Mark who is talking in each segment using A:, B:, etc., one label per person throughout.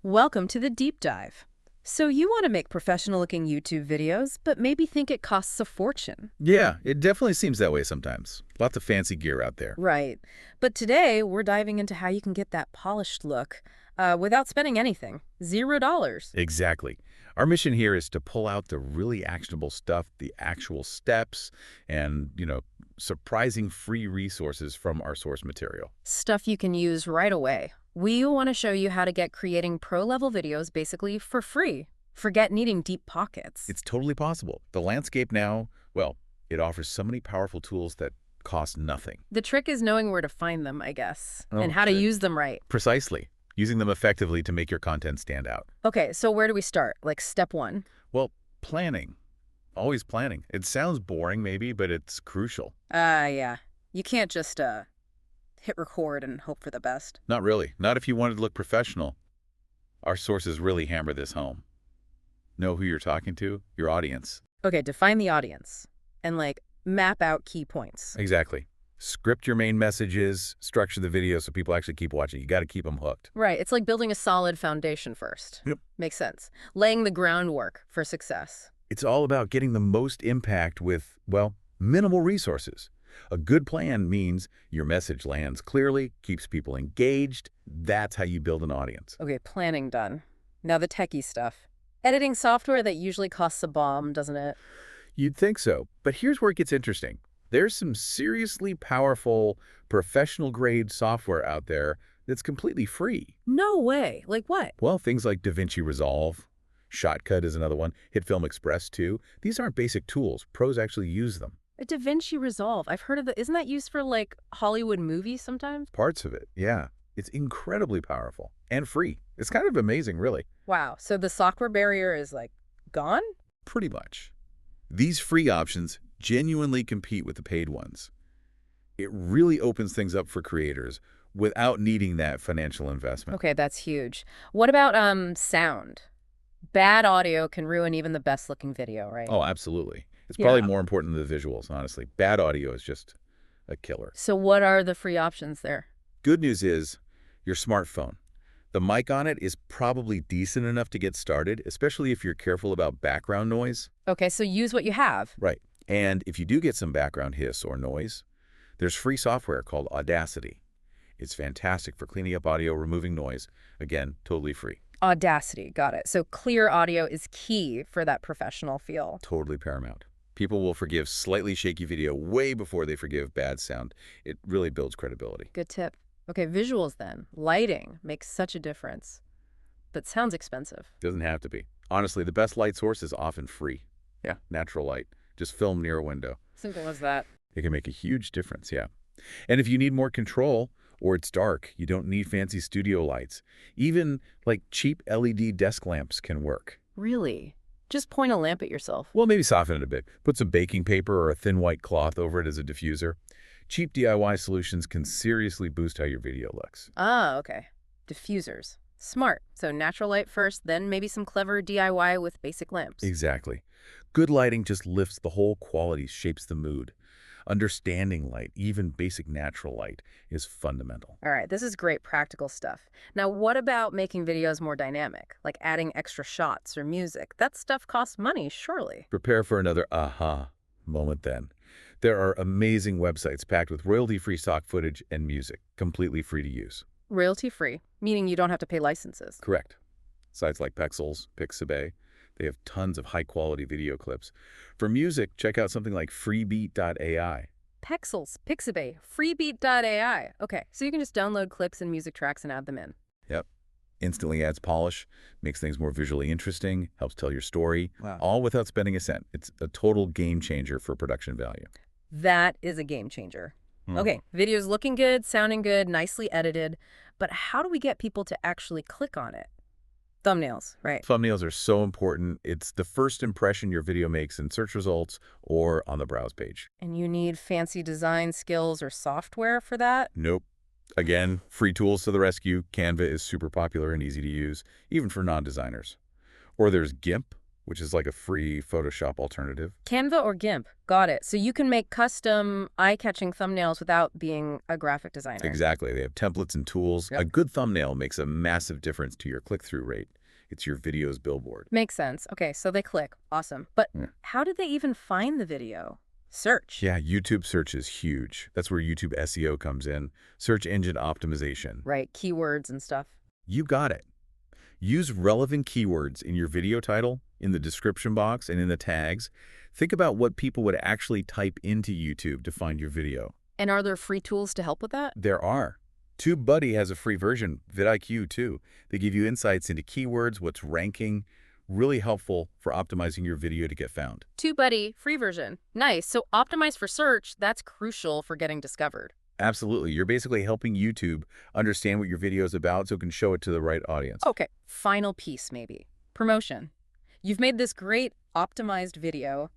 A: Welcome to the deep dive. So you want to make professional-looking YouTube videos, but maybe think it costs a fortune.
B: Yeah, it definitely seems that way sometimes. Lots of fancy gear out there.
A: Right. But today, we're diving into how you can get that polished look without spending anything. $0.
B: Exactly. Our mission here is to pull out the really actionable stuff, the actual steps, and, surprising free resources from our source material.
A: Stuff you can use right away. We want to show you how to get creating pro-level videos basically for free. Forget needing deep pockets.
B: It's totally possible. The landscape now, well, it offers so many powerful tools that cost nothing.
A: The trick is knowing where to find them, I guess,
B: Oh,
A: and how to
B: shit.
A: use them right.
B: Precisely. Using them effectively to make your content stand out.
A: Okay, so where do we start? Like step one?
B: Well, planning. Always planning. It sounds boring maybe, but it's crucial.
A: Yeah. You can't just hit record and hope for the best.
B: Not really. Not if you wanted to look professional. Our sources really hammer this home. Know who you're talking to? Your audience.
A: Okay, define the audience and map out key points.
B: Exactly. Script your main messages, structure the video so people actually keep watching. You got to keep them hooked.
A: Right, it's like building a solid foundation first.
B: Yep.
A: Makes sense. Laying the groundwork for success.
B: It's all about getting the most impact with, well, minimal resources. A good plan means your message lands clearly, keeps people engaged. That's how you build an audience.
A: Okay, planning done. Now the techie stuff. Editing software that usually costs a bomb, doesn't it?
B: You'd think so, but here's where it gets interesting. There's some seriously powerful, professional-grade software out there that's completely free.
A: No way. Like what?
B: Well, things like DaVinci Resolve, Shotcut is another one, HitFilm Express too. These aren't basic tools. Pros actually use them.
A: A DaVinci Resolve. I've heard of that. Isn't that used for Hollywood movies sometimes?
B: Parts of it, yeah. It's incredibly powerful and free. It's kind of amazing, really.
A: Wow. So the software barrier is gone?
B: Pretty much. These free options genuinely compete with the paid ones. It really opens things up for creators without needing that financial investment.
A: Okay, that's huge. What about sound? Bad audio can ruin even the best looking video, right?
B: Oh, absolutely. It's
A: Yeah.
B: probably more important than the visuals, honestly. Bad audio is just a killer.
A: So what are the free options there?
B: Good news is your smartphone. The mic on it is probably decent enough to get started, especially if you're careful about background noise.
A: Okay, so use what you have.
B: Right. And if you do get some background hiss or noise, there's free software called Audacity. It's fantastic for cleaning up audio, removing noise. Again, totally free.
A: Audacity, got it. So clear audio is key for that professional feel.
B: Totally paramount. People will forgive slightly shaky video way before they forgive bad sound. It really builds credibility.
A: Good tip. Okay, visuals then. Lighting makes such a difference, but sounds expensive.
B: Doesn't have to be. Honestly, the best light source is often free. Yeah, natural light. Just film near a window.
A: Simple as that.
B: It can make a huge difference, yeah. And if you need more control or it's dark, you don't need fancy studio lights. Even cheap LED desk lamps can work.
A: Really? Just point a lamp at yourself.
B: Well, maybe soften it a bit. Put some baking paper or a thin white cloth over it as a diffuser. Cheap DIY solutions can seriously boost how your video looks.
A: Ah, okay. Diffusers. Smart. So natural light first, then maybe some clever DIY with basic lamps.
B: Exactly. Good lighting just lifts the whole quality, shapes the mood. Understanding light, even basic natural light, is fundamental.
A: All right, this is great practical stuff. Now, what about making videos more dynamic, like adding extra shots or music? That stuff costs money, surely.
B: Prepare for another aha moment then. There are amazing websites packed with royalty-free stock footage and music, completely free to use.
A: Royalty-free, meaning you don't have to pay licenses.
B: Correct. Sites like Pexels, Pixabay, they have tons of high-quality video clips. For music, check out something like freebeat.ai.
A: Pexels, Pixabay, freebeat.ai. Okay, so you can just download clips and music tracks and add them in.
B: Yep. Instantly adds polish, makes things more visually interesting, helps tell your story,
A: Wow.
B: all without spending a cent. It's a total game changer for production value.
A: That is a game changer. Okay, video's looking good, sounding good, nicely edited, but how do we get people to actually click on it? Thumbnails, right?
B: Thumbnails are so important. It's the first impression your video makes in search results or on the browse page.
A: And you need fancy design skills or software for that?
B: Nope. Again, free tools to the rescue. Canva is super popular and easy to use, even for non-designers. Or there's GIMP, which is like a free Photoshop alternative.
A: Canva or GIMP. Got it. So you can make custom, eye-catching thumbnails without being a graphic designer.
B: Exactly. They have templates and tools.
A: Yep.
B: A good thumbnail makes a massive difference to your click-through rate. It's your video's billboard.
A: Makes sense. Okay, so they click. Awesome. But
B: Yeah.
A: how did they even find the video? Search.
B: Yeah, YouTube search is huge. That's where YouTube SEO comes in. Search engine optimization.
A: Right, keywords and stuff.
B: You got it. Use relevant keywords in your video title, in the description box, and in the tags. Think about what people would actually type into YouTube to find your video.
A: And are there free tools to help with that?
B: There are. TubeBuddy has a free version, vidIQ too. They give you insights into keywords, what's ranking, really helpful for optimizing your video to get found.
A: TubeBuddy, free version. Nice. So optimize for search, that's crucial for getting discovered.
B: Absolutely. You're basically helping YouTube understand what your video is about so it can show it to the right audience.
A: Okay, final piece maybe. Promotion. You've made this great optimized video.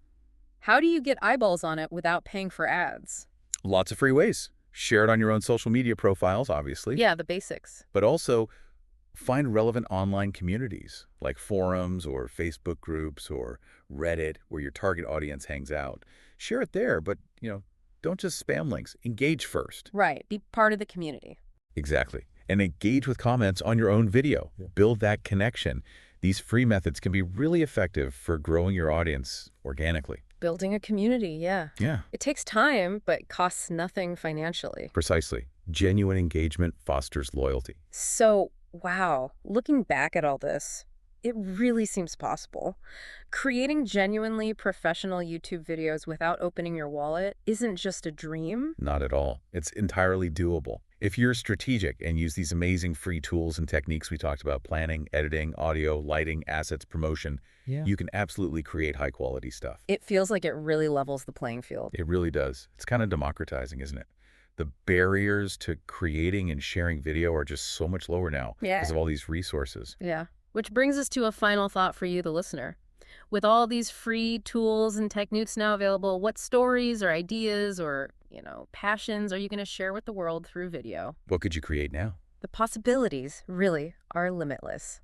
A: How do you get eyeballs on it without paying for ads?
B: Lots of free ways. Share it on your own social media profiles, obviously.
A: Yeah, the basics.
B: But also find relevant online communities like forums or Facebook groups or Reddit where your target audience hangs out. Share it there, but, don't just spam links. Engage first.
A: Right, be part of the community.
B: Exactly. And engage with comments on your own video. Build that connection. These free methods can be really effective for growing your audience organically.
A: Building a community, yeah.
B: Yeah,
A: It takes time, but costs nothing financially.
B: precisely. Genuine engagement fosters loyalty.
A: So, wow, looking back at all this, it really seems possible. Creating genuinely professional YouTube videos without opening your wallet isn't just a dream.
B: Not at all. It's entirely doable. If you're strategic and use these amazing free tools and techniques we talked about, planning, editing, audio, lighting, assets, promotion, you can absolutely create high-quality stuff.
A: It feels like it really levels the playing field.
B: It really does. It's kind of democratizing, isn't it? The barriers to creating and sharing video are just so much lower now because of all these resources.
A: Yeah. Which brings us to a final thought for you, the listener. With all these free tools and techniques now available, what stories or ideas or, passions are you going to share with the world through video?
B: What could you create now?
A: The possibilities really are limitless.